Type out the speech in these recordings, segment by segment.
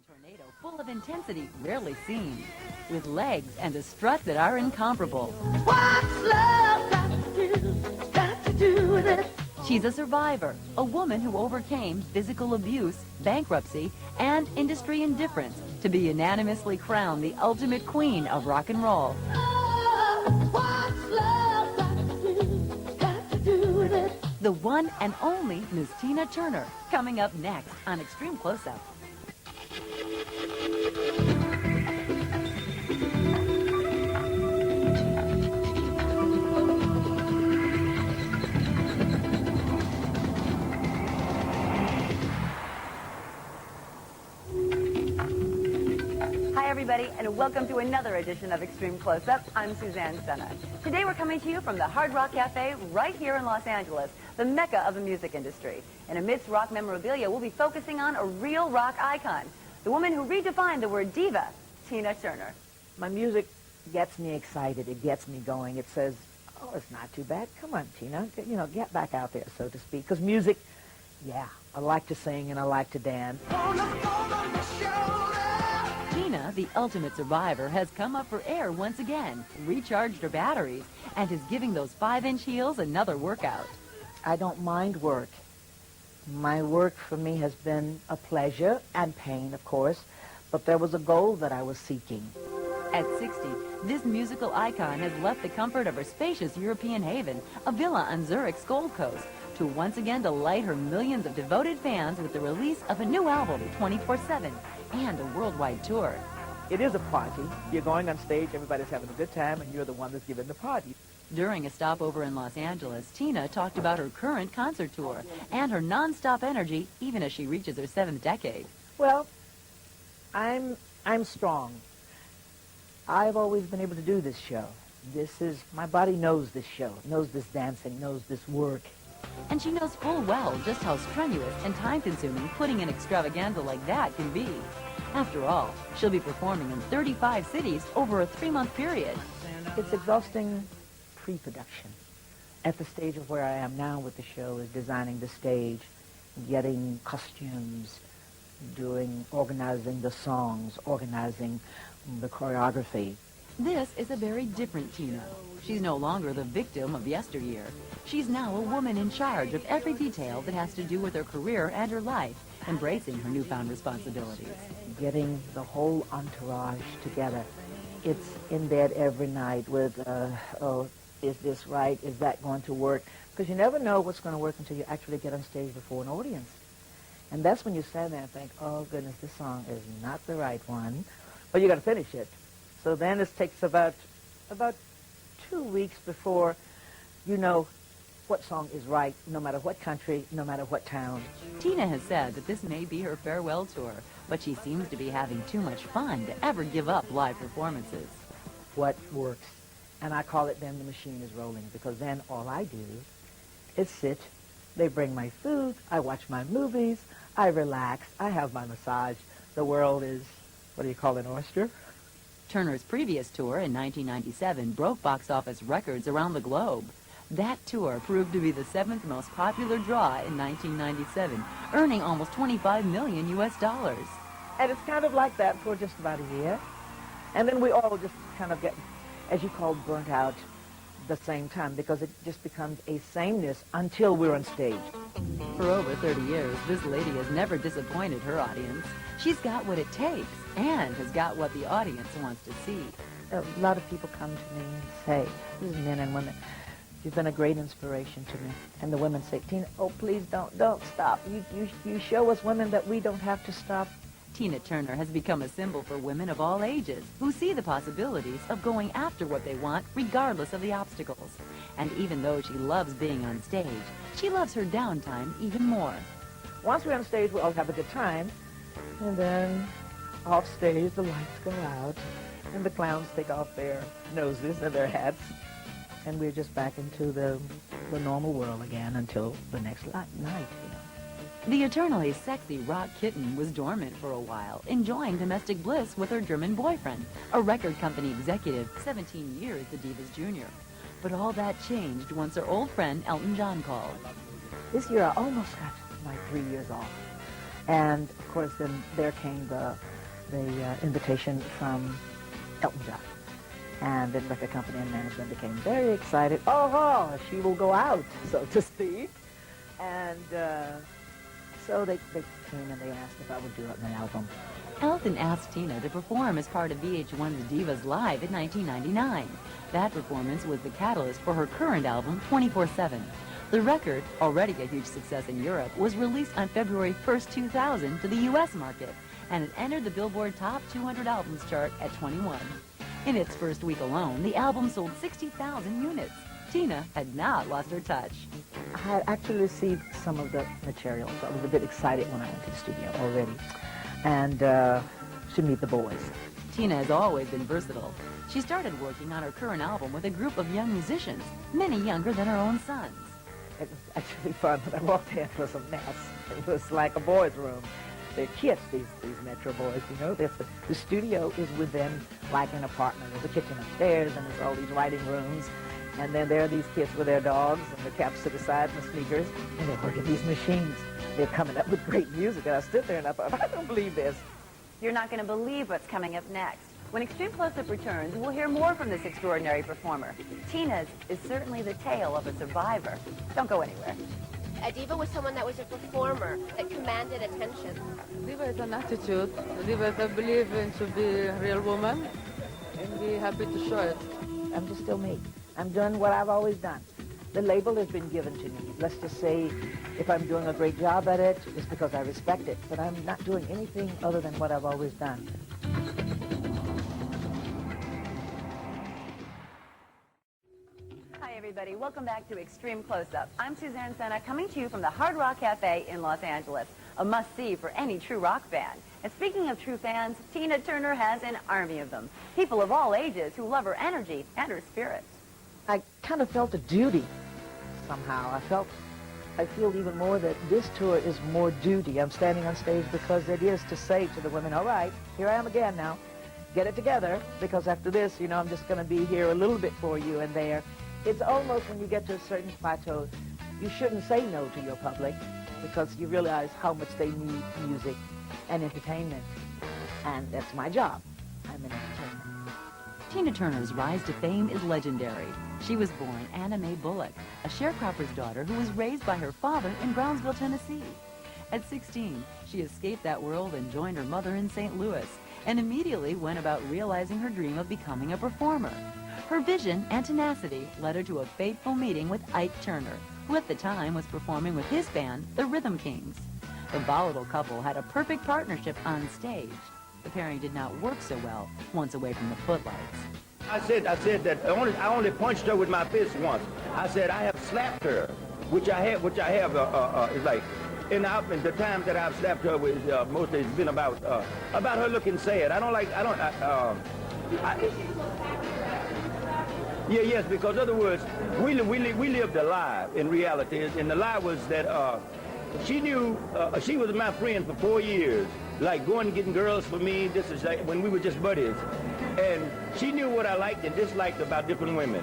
tornado full of intensity rarely seen, with legs and a strut that are incomparable. What's love got to do with it? She's a survivor, a woman who overcame physical abuse, bankruptcy, and industry indifference to be unanimously crowned the ultimate queen of rock and roll. Oh, what's love got to do with it? The one and only Miss Tina Turner, coming up next on Extreme Close-Up. Hi, everybody, and welcome to another edition of Extreme Close-Up. I'm Suzanne Sena. Today we're coming to you from the Hard Rock Cafe right here in Los Angeles, the mecca of the music industry. And amidst rock memorabilia, we'll be focusing on a real rock icon, the woman who redefined the word diva, Tina Turner. My music gets me excited. It gets me going. It says, oh, it's not too bad. Come on, Tina. Get back out there, so to speak. Because music, yeah, I like to sing and I like to dance. Tina, the ultimate survivor, has come up for air once again, recharged her batteries, and is giving those 5-inch heels another workout. I don't mind work. My work for me has been a pleasure and pain, of course, but there was a goal that I was seeking. At 60, this musical icon has left the comfort of her spacious European haven, a villa on Zurich's Gold Coast, to once again delight her millions of devoted fans with the release of a new album 24/7 and a worldwide tour. It is a party. You're going on stage, everybody's having a good time, and you're the one that's giving the party. During a stopover in Los Angeles, Tina talked about her current concert tour and her non-stop energy even as she reaches her 7th decade. Well, I'm strong. I've always been able to do this show. My body knows this show, knows this dancing, knows this work. And she knows full well just how strenuous and time-consuming putting an extravaganza like that can be. After all, she'll be performing in 35 cities over a 3-month period. It's exhausting pre-production. At the stage of where I am now with the show is designing the stage, getting costumes, organizing the songs, organizing the choreography. This is a very different Tina. She's no longer the victim of yesteryear. She's now a woman in charge of every detail that has to do with her career and her life, embracing her newfound responsibilities. Getting the whole entourage together. It's in bed every night with, is this right? Is that going to work? Because you never know what's going to work until you actually get on stage before an audience. And that's when you stand there and think, oh, goodness, this song is not the right one. But you got to finish it. So then it takes about 2 weeks before you know what song is right, no matter what country, no matter what town. Tina has said that this may be her farewell tour, but she seems to be having too much fun to ever give up live performances. What works. And I call it then the machine is rolling, because then all I do is sit. They bring my food, I watch my movies, I relax, I have my massage. The world is, what do you call an oyster? Turner's previous tour in 1997 broke box office records around the globe. That tour proved to be the 7th most popular draw in 1997, earning almost $25 million US. And it's kind of like that for just about a year. And then we all just kind of get, as you call, burnt out the same time, because it just becomes a sameness until we're on stage. For over 30 years, this lady has never disappointed her audience. She's got what it takes and has got what the audience wants to see. A lot of people come to me and say, this is men and women, you've been a great inspiration to me. And the women say, Tina, oh, please don't stop. You show us women that we don't have to stop. Tina Turner has become a symbol for women of all ages who see the possibilities of going after what they want regardless of the obstacles. And even though she loves being on stage, she loves her downtime even more. Once we're on stage, we all have a good time. And then off stage, the lights go out, and the clowns take off their noses and their hats. And we're just back into the normal world again until the next night, you know. The eternally sexy rock kitten was dormant for a while, enjoying domestic bliss with her German boyfriend, a record company executive, 17 years the Divas Jr. But all that changed once her old friend Elton John called. This year I almost got my 3 years off. And of course then there came the the invitation from Elton John. And then record company and management became very excited. Oh, she will go out, so to speak. And so they came and they asked if I would do an album. Elton asked Tina to perform as part of VH1's Divas Live in 1999. That performance was the catalyst for her current album, 24/7. The record, already a huge success in Europe, was released on February 1st, 2000 to the U.S. market, and it entered the Billboard Top 200 Albums chart at 21. In its first week alone, the album sold 60,000 units. Tina had not lost her touch. I had actually received some of the material, so I was a bit excited when I went to the studio already. And to meet the boys. Tina has always been versatile. She started working on her current album with a group of young musicians, many younger than her own sons. It was actually fun. When I walked in, it was a mess. It was like a boys' room. They're kids, these Metro boys, you know. The studio is within like an apartment. There's a kitchen upstairs, and there's all these writing rooms. And then there are these kids with their dogs and their caps to the side and the sneakers, and they're working these machines. They're coming up with great music, and I stood there and I thought, I don't believe this. You're not going to believe what's coming up next. When Extreme Close-Up returns, we'll hear more from this extraordinary performer. Tina's is certainly the tale of a survivor. Don't go anywhere. A diva was someone that was a performer, that commanded attention. Diva is an attitude. A diva is, I believe, in to be a real woman and be happy to show it. I'm just still me. I'm doing what I've always done. The label has been given to me. Let's just say if I'm doing a great job at it, it's because I respect it. But I'm not doing anything other than what I've always done. Hi, everybody. Welcome back to Extreme Close-Up. I'm Suzanne Senna, coming to you from the Hard Rock Cafe in Los Angeles, a must-see for any true rock fan. And speaking of true fans, Tina Turner has an army of them. People of all ages who love her energy and her spirit. I kind of felt a duty somehow. I feel even more that this tour is more duty. I'm standing on stage because it is to say to the women, all right, here I am again now. Get it together, because after this, you know, I'm just going to be here a little bit for you and there. It's almost when you get to a certain plateau, you shouldn't say no to your public because you realize how much they need music and entertainment. And that's my job. I'm an entertainer. Tina Turner's rise to fame is legendary. She was born Anna Mae Bullock, a sharecropper's daughter who was raised by her father in Brownsville, Tennessee. At 16, she escaped that world and joined her mother in St. Louis, and immediately went about realizing her dream of becoming a performer. Her vision and tenacity led her to a fateful meeting with Ike Turner, who at the time was performing with his band, the Rhythm Kings. The volatile couple had a perfect partnership on stage. The pairing did not work so well once away from the footlights. I said that I only punched her with my fist once. I said I have slapped her, which I have is like, in the time that I've slapped her with mostly it's been about her looking sad. Yes, because in other words, we lived a lie in reality, and the lie was that she knew she was my friend for 4 years, like going and getting girls for me. This is like when we were just buddies. And she knew what I liked and disliked about different women.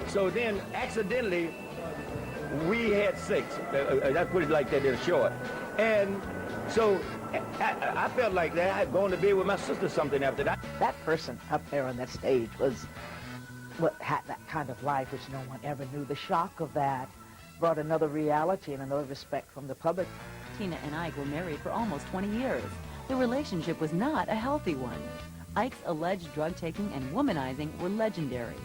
So then, accidentally, we had sex. I put it like that in short. And so I felt like that I had gone to bed with my sister something after that. That person up there on that stage was what had that kind of life which no one ever knew. The shock of that brought another reality and another respect from the public. Tina and Ike were married for almost 20 years. The relationship was not a healthy one. Ike's alleged drug-taking and womanizing were legendary.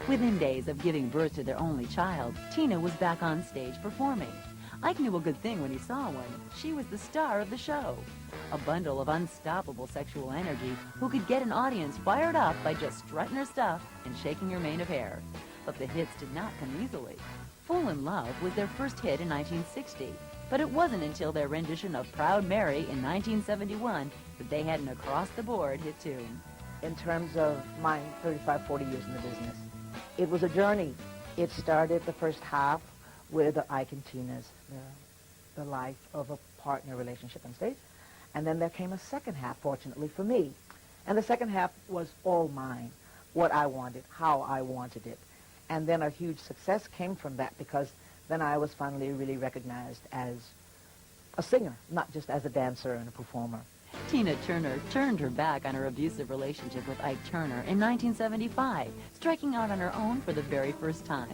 Within days of giving birth to their only child, Tina was back on stage performing. Ike knew a good thing when he saw one. She was the star of the show. A bundle of unstoppable sexual energy who could get an audience fired up by just strutting her stuff and shaking her mane of hair. But the hits did not come easily. Fool in Love was their first hit in 1960. But it wasn't until their rendition of Proud Mary in 1971 that they had an across-the-board hit tune. In terms of my 35, 40 years in the business, it was a journey. It started the first half with Ike and Tina's, the life of a partner relationship on stage. And then there came a second half, fortunately for me. And the second half was all mine, what I wanted, how I wanted it. And then a huge success came from that because then I was finally really recognized as a singer, not just as a dancer and a performer. Tina Turner turned her back on her abusive relationship with Ike Turner in 1975, striking out on her own for the very first time.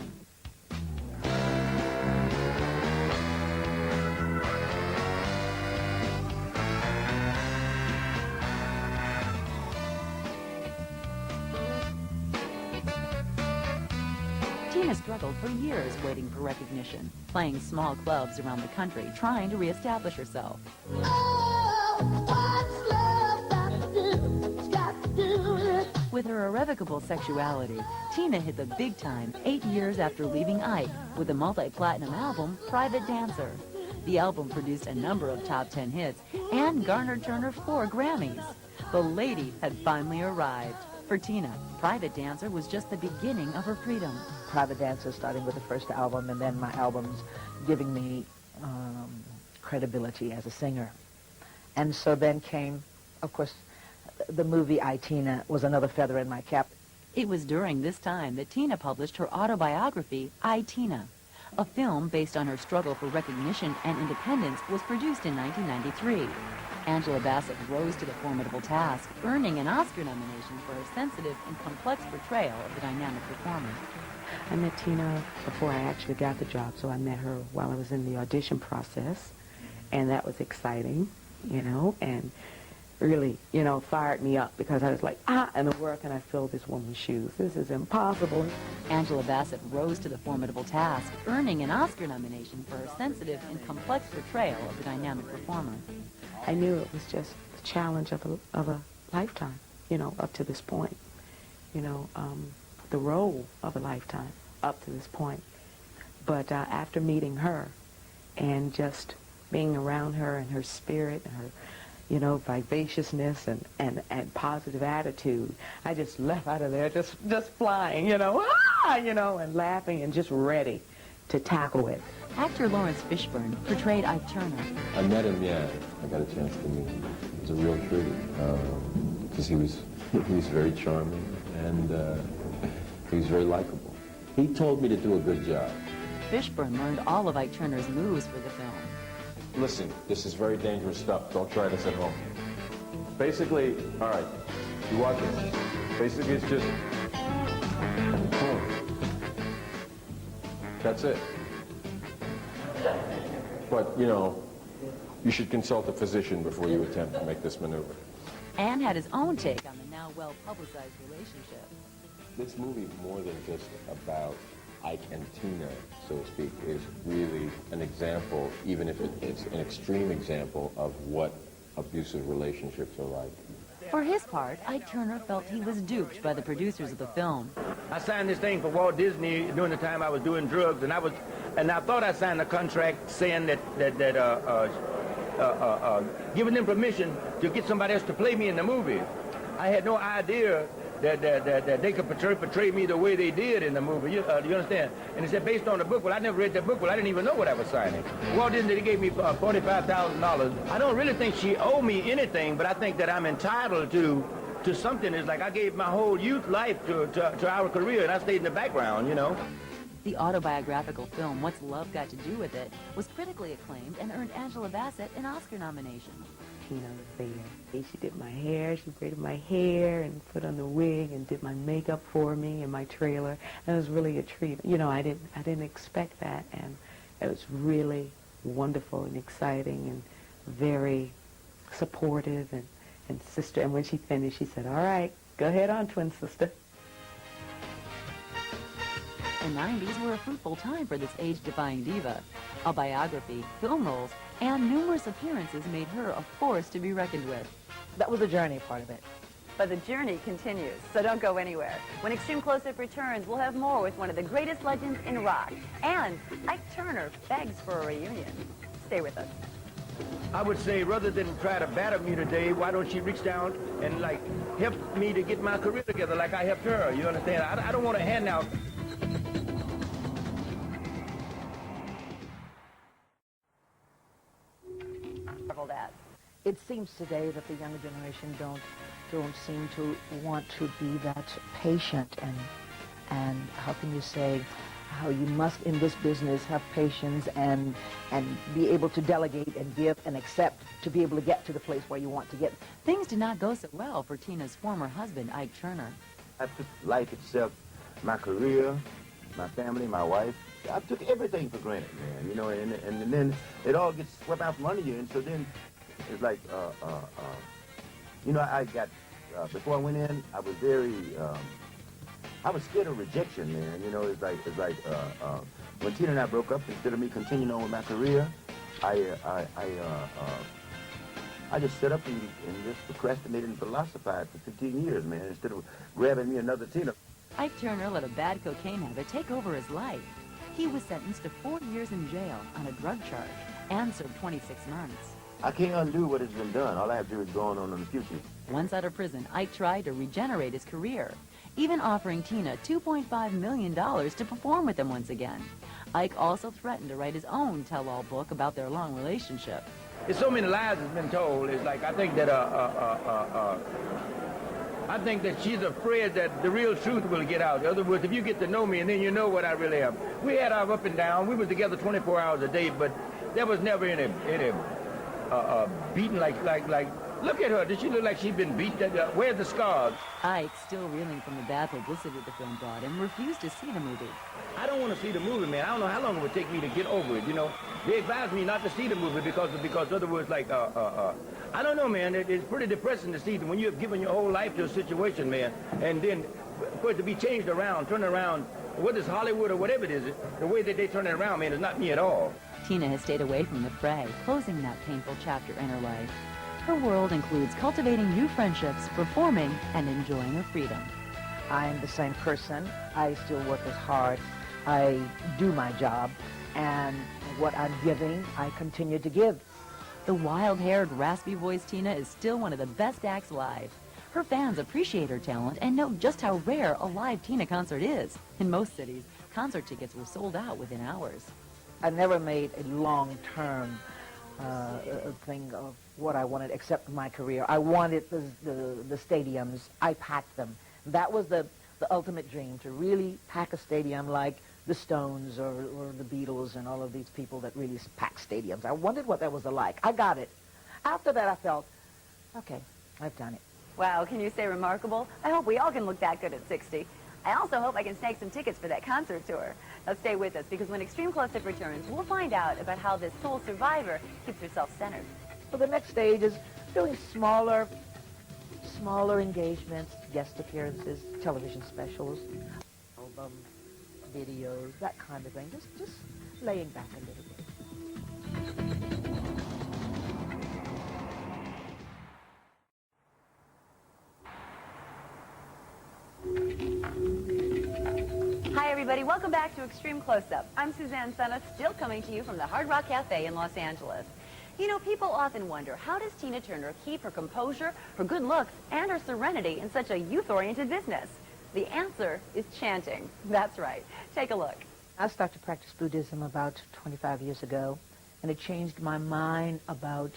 Tina struggled for years waiting for recognition, playing small clubs around the country, trying to reestablish herself. Oh, what's love got to do? It's got to do with it. With her irrevocable sexuality, Tina hit the big time 8 years after leaving Ike with the multi-platinum album Private Dancer. The album produced a number of top 10 hits and garnered Turner 4 Grammys. The lady had finally arrived. For Tina, Private Dancer was just the beginning of her freedom. Private Dancer, starting with the first album, and then my albums giving me credibility as a singer. And so then came, of course, the movie I, Tina was another feather in my cap. It was during this time that Tina published her autobiography, I, Tina. A film based on her struggle for recognition and independence was produced in 1993. Angela Bassett rose to the formidable task, earning an Oscar nomination for her sensitive and complex portrayal of the dynamic performer. I met Tina before I actually got the job, so I met her while I was in the audition process, and that was exciting, you know, and really, you know, fired me up because I was like, and where can I fill this woman's shoes? This is impossible. Angela Bassett rose to the formidable task, earning an Oscar nomination for her sensitive and complex portrayal of the dynamic performer. I knew it was just the challenge of a lifetime, you know, up to this point. You know, the role of a lifetime up to this point. But after meeting her and just being around her and her spirit and her, you know, vivaciousness and positive attitude, I just left out of there just flying, you know, and laughing and just ready to tackle it. Actor Lawrence Fishburne portrayed Ike Turner. I met him, yeah. I got a chance to meet him. It was a real treat because he was very charming and he was very likable. He told me to do a good job. Fishburne learned all of Ike Turner's moves for the film. Listen, this is very dangerous stuff. Don't try this at home. Basically, all right, you watch it. Basically, it's just boom. That's it. But, you know, you should consult a physician before you attempt to make this maneuver. And had his own take on the now well-publicized relationship. This movie, more than just about Ike and Tina, so to speak, is really an example, even if it's an extreme example, of what abusive relationships are like. For his part, Ike Turner felt he was duped by the producers of the film. I signed this thing for Walt Disney during the time I was doing drugs, and I thought I signed a contract saying that giving them permission to get somebody else to play me in the movie. I had no idea that they could portray me the way they did in the movie. You understand? And it said based on the book. Well, I never read that book. Well, I didn't even know what I was signing. Walt Disney, they gave me $45,000. I don't really think she owed me anything, but I think that I'm entitled to something. It's like I gave my whole youth life to our career, and I stayed in the background, you know. The autobiographical film, What's Love Got to Do with It, was critically acclaimed and earned Angela Bassett an Oscar nomination. Tina was there. She did my hair, she braided my hair and put on the wig and did my makeup for me in my trailer. And it was really a treat. You know, I didn't expect that, and it was really wonderful and exciting and very supportive and sister. And when she finished, she said, "All right, go ahead on, twin sister." The 90s were a fruitful time for this age-defying diva. A biography, film roles, and numerous appearances made her a force to be reckoned with. That was the journey part of it. But the journey continues, so don't go anywhere. When Extreme Close-Up returns, we'll have more with one of the greatest legends in rock. And Ike Turner begs for a reunion. Stay with us. I would say rather than try to batter me today, why don't she reach down and like help me to get my career together like I helped her? You understand? I don't want to hand out. It seems today that the younger generation don't seem to want to be that patient and how can you say how you must in this business have patience and be able to delegate and give and accept to be able to get to the place where you want to get. Things did not go so well for Tina's former husband, Ike Turner. I took life itself, my career, my family, my wife. I took everything for granted, man, you know, and then it all gets swept out from under you, and so then it's like, you know, I got, before I went in, I was very, I was scared of rejection, man, you know, it's like when Tina and I broke up, instead of me continuing on with my career, I just sat up and just procrastinated and philosophized for 15 years, man, instead of grabbing me another Tina. Ike Turner let a bad cocaine habit take over his life. He was sentenced to 4 years in jail on a drug charge and served 26 months. I can't undo what has been done. All I have to do is go on in the future. Once out of prison, Ike tried to regenerate his career, even offering Tina $2.5 million to perform with him once again. Ike also threatened to write his own tell-all book about their long relationship. There's so many lies that's been told. It's like, I think that she's afraid that the real truth will get out. In other words, if you get to know me and then you know what I really am. We had our up and down. We were together 24 hours a day, but there was never any beating like, look at her. Does she look like she's been beat? Where's the scars? Ike, still reeling from the bad publicity the film brought him, refused to see the movie. I don't want to see the movie, man. I don't know how long it would take me to get over it, you know. They advised me not to see the movie because in other words, like, I don't know, man. It's pretty depressing to see when you have given your whole life to a situation, man, and then for it to be changed around, turned around, whether it's Hollywood or whatever it is, the way that they turn it around, man, is not me at all. Tina has stayed away from the fray, closing that painful chapter in her life. Her world includes cultivating new friendships, performing, and enjoying her freedom. I'm the same person. I still work as hard. I do my job, and what I'm giving, I continue to give. The wild-haired, raspy-voiced Tina is still one of the best acts live. Her fans appreciate her talent and know just how rare a live Tina concert is. In most cities, concert tickets were sold out within hours. I never made a long-term thing of what I wanted except my career. I wanted the stadiums. I packed them. That was the ultimate dream, to really pack a stadium like the Stones or the Beatles and all of these people that really pack stadiums. I wondered what that was like. I got it. After that, I felt, okay, I've done it. Wow, can you say remarkable? I hope we all can look that good at 60. I also hope I can snag some tickets for that concert tour. Now stay with us, because when Extreme Close-Up returns, we'll find out about how this soul survivor keeps herself centered. So the next stage is doing smaller engagements, guest appearances, television specials, album, videos, that kind of thing. Just laying back a little bit. Hi, everybody. Welcome back to Extreme Close-Up. I'm Suzanne Senna, still coming to you from the Hard Rock Cafe in Los Angeles. You know, people often wonder, how does Tina Turner keep her composure, her good looks, and her serenity in such a youth-oriented business? The answer is chanting. That's right. Take a look. I started to practice Buddhism about 25 years ago, and it changed my mind about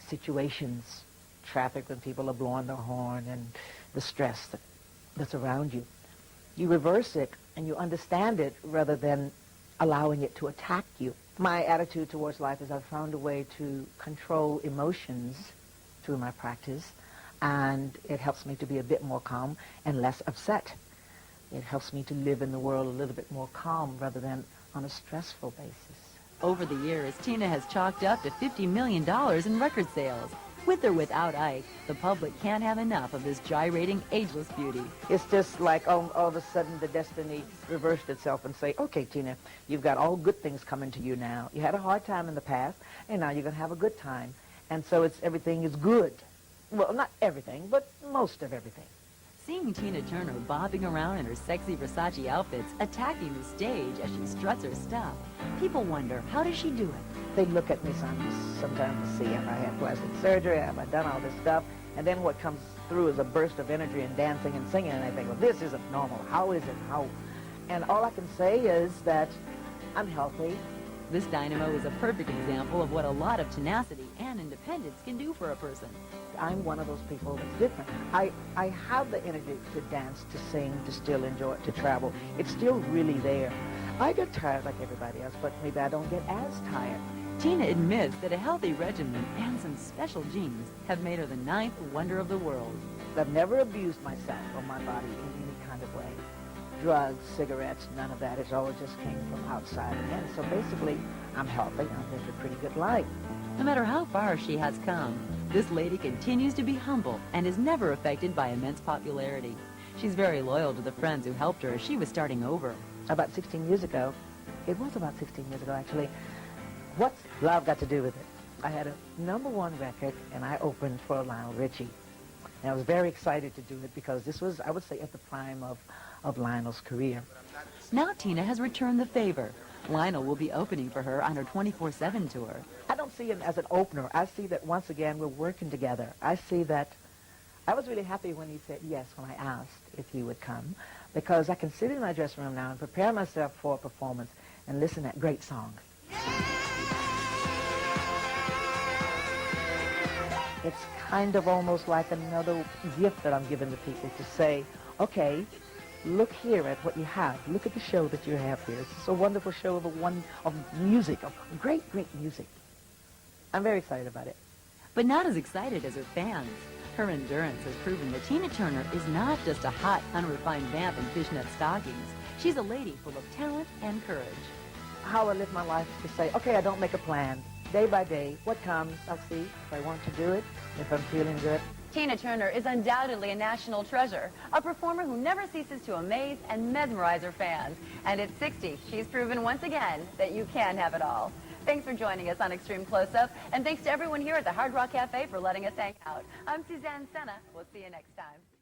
situations, traffic when people are blowing their horn, and the stress that's around you. You reverse it, and you understand it rather than allowing it to attack you. My attitude towards life is I've found a way to control emotions through my practice, and it helps me to be a bit more calm and less upset. It helps me to live in the world a little bit more calm rather than on a stressful basis. Over the years, Tina has chalked up to $50 million in record sales. With or without Ike, the public can't have enough of this gyrating, ageless beauty. It's just like all of a sudden the destiny reversed itself and say, okay, Tina, you've got all good things coming to you now. You had a hard time in the past, and now you're going to have a good time. And so everything is good. Well, not everything, but most of everything. Seeing Tina Turner bobbing around in her sexy Versace outfits, attacking the stage as she struts her stuff, people wonder, how does she do it? They look at me sometimes to see if I had plastic surgery, have I done all this stuff, and then what comes through is a burst of energy and dancing and singing, and I think, well, this isn't normal. How is it? How? And all I can say is that I'm healthy, This dynamo is a perfect example of what a lot of tenacity and independence can do for a person. I'm one of those people that's different. I have the energy to dance, to sing, to still enjoy it, to travel. It's still really there. I get tired like everybody else, but maybe I don't get as tired. Tina admits that a healthy regimen and some special genes have made her the 9th wonder of the world. I've never abused myself or my body in any kind of way. Drugs, cigarettes, none of that. It all just came from outside again. So basically, I'm healthy. I've lived a pretty good life. No matter how far she has come, this lady continues to be humble and is never affected by immense popularity. She's very loyal to the friends who helped her as she was starting over. About 16 years ago, it was about 16 years ago actually, what's love got to do with it? I had a #1 record and I opened for Lionel Richie. And I was very excited to do it because this was, I would say, at the prime of Lionel's career. Now Tina has returned the favor. Lionel will be opening for her on her 24/7 tour. I don't see him as an opener. I see that once again we're working together. I see that I was really happy when he said yes when I asked if he would come, because I can sit in my dressing room now and prepare myself for a performance and listen to great songs. It's kind of almost like another gift that I'm giving to people to say, okay, look here at what you have. Look at the show that you have here. It's a wonderful show of music, of great, great music. I'm very excited about it. But not as excited as her fans. Her endurance has proven that Tina Turner is not just a hot, unrefined vamp in fishnet stockings. She's a lady full of talent and courage. How I live my life is to say, okay, I don't make a plan. Day by day, what comes, I'll see if I want to do it, if I'm feeling good. Tina Turner is undoubtedly a national treasure, a performer who never ceases to amaze and mesmerize her fans. And at 60, she's proven once again that you can have it all. Thanks for joining us on Extreme Close-Up, and thanks to everyone here at the Hard Rock Cafe for letting us hang out. I'm Suzanne Senna. We'll see you next time.